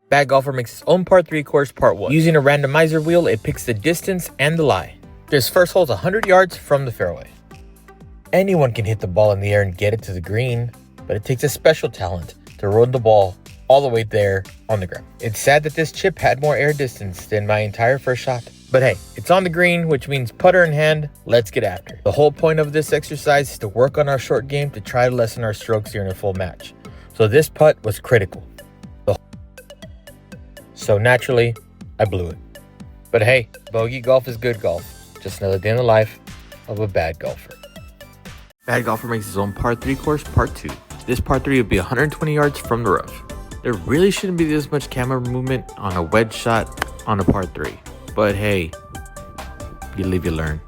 Bad Golfer makes its own par 3 course part 1. Using a randomizer wheel, it picks the distance and the lie. This first hole is 100 yards from the fairway. Anyone can hit the ball in the air and get it to the green, but it takes a special talent to roll the ball all the way there on the ground. It's sad that this chip had more air distance than my entire first shot. But hey, it's on the green, which means putter in hand, let's get after it. The whole point of this exercise is to work on our short game to try to lessen our strokes during a full match. So this putt was critical. So naturally, I blew it. But hey, bogey golf is good golf. Just another day in the life of a bad golfer. Bad Golfer makes his own par 3 course, part 2. This par 3 would be 120 yards from the rough. There really shouldn't be this much camera movement on a wedge shot on a par 3. But hey, you live, you learn.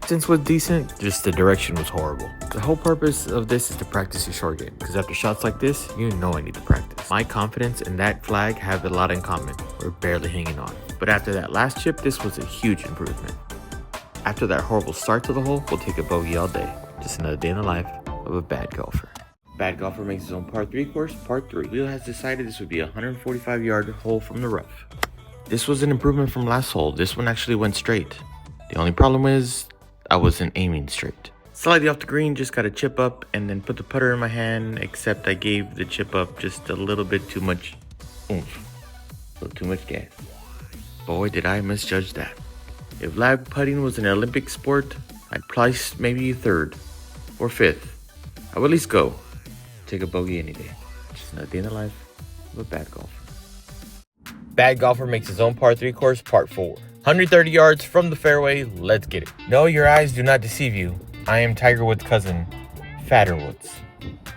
Distance was decent, just the direction was horrible. The whole purpose of this is to practice your short game, because after shots like this, you know I need to practice. My confidence and that flag have a lot in common. We're barely hanging on. But after that last chip, this was a huge improvement. After that horrible start to the hole, we'll take a bogey all day. Just another day in the life of a bad golfer. Bad Golfer makes his own par 3 course, part 3. Wheel has decided this would be a 145 yard hole from the rough. This was an improvement from last hole. This one actually went straight. The only problem is I wasn't aiming straight. Slightly off the green, just got a chip up and then put the putter in my hand, except I gave the chip up just a little bit too much oomph. A little too much gas. Boy, did I misjudge that. If lag putting was an Olympic sport, I'd place maybe 3rd or 5th. I would at least go. Take a bogey any day. Just another day in the life of a bad golfer. Bad Golfer makes his own par 3 course, part 4. 130 yards from the fairway, let's get it. No, your eyes do not deceive you. I am Tiger Woods' cousin, Fatter Woods.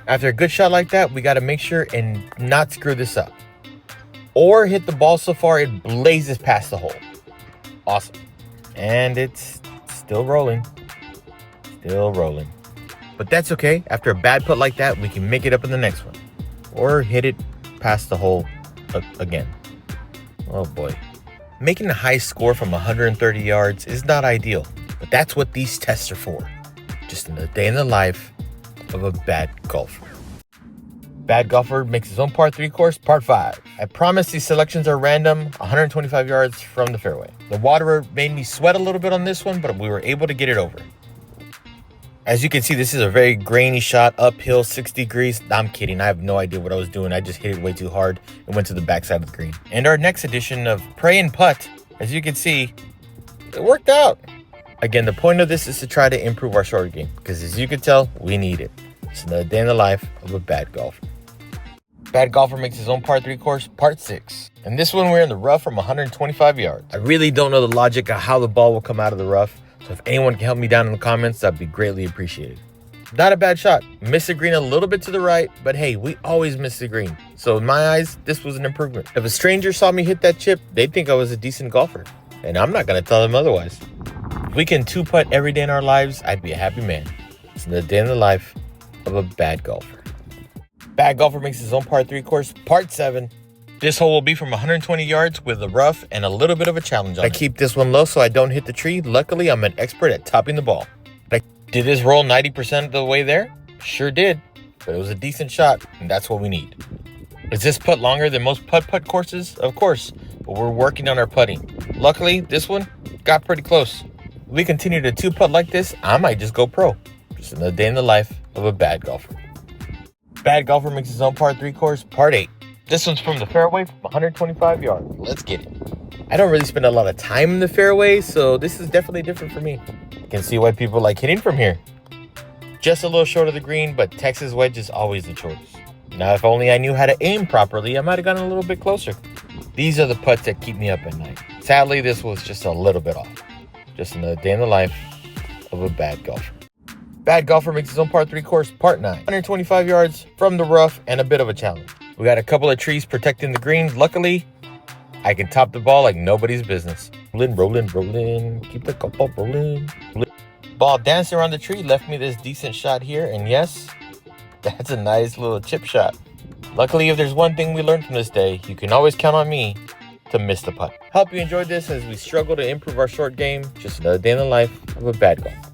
After a good shot like that, we got to make sure and not screw this up. Or hit the ball so far it blazes past the hole. Awesome. And it's still rolling. Still rolling. But that's okay. After a bad putt like that, we can make it up in the next one. Or hit it past the hole again. Oh boy. Making a high score from 130 yards is not ideal, but that's what these tests are for. Just another day in the life of a bad golfer. Bad Golfer makes his own par 3 course, part 5. I promise these selections are random, 125 yards from the fairway. The water made me sweat a little bit on this one, but we were able to get it over. As you can see, this is a very grainy shot, uphill, 60 degrees. I'm kidding, I have no idea what I was doing. I just hit it way too hard and went to the backside of the green. And our next edition of Pray and Putt, as you can see, it worked out. Again, the point of this is to try to improve our short game, because as you can tell, we need it. It's another day in the life of a bad golfer. Bad Golfer makes his own par 3 course, part 6. And this one, we're in the rough from 125 yards. I really don't know the logic of how the ball will come out of the rough. So if anyone can help me down in the comments, that'd be greatly appreciated. Not a bad shot. Missed the green a little bit to the right, but hey, we always miss the green. So in my eyes, this was an improvement. If a stranger saw me hit that chip, they'd think I was a decent golfer. And I'm not gonna tell them otherwise. If we can 2-putt every day in our lives, I'd be a happy man. It's the day in the life of a bad golfer. Bad Golfer makes his own par 3 course, part 7. This hole will be from 120 yards with a rough and a little bit of a challenge on it. I keep this one low so I don't hit the tree. Luckily, I'm an expert at topping the ball. Did this roll 90% of the way there? Sure did, but it was a decent shot, and that's what we need. Is this putt longer than most putt-putt courses? Of course, but we're working on our putting. Luckily, this one got pretty close. If we continue to 2-putt like this, I might just go pro. Just another day in the life of a bad golfer. Bad Golfer makes his own par 3 course, part 8. This one's from the fairway from 125 yards. Let's get it. I don't really spend a lot of time in the fairway, so this is definitely different for me. You can see why people like hitting from here. Just a little short of the green, but Texas wedge is always the choice. Now, if only I knew how to aim properly, I might have gotten a little bit closer. These are the putts that keep me up at night. Sadly, this was just a little bit off. Just another day in the life of a bad golfer. Bad Golfer makes his own par 3 course, part 9. 125 yards from the rough and a bit of a challenge. We got a couple of trees protecting the greens. Luckily, I can top the ball like nobody's business. Rolling, rolling, rolling. Keep the cup up rolling. Ball dancing around the tree left me this decent shot here. And yes, that's a nice little chip shot. Luckily, if there's one thing we learned from this day, you can always count on me to miss the putt. Hope you enjoyed this as we struggle to improve our short game. Just another day in the life of a bad golfer.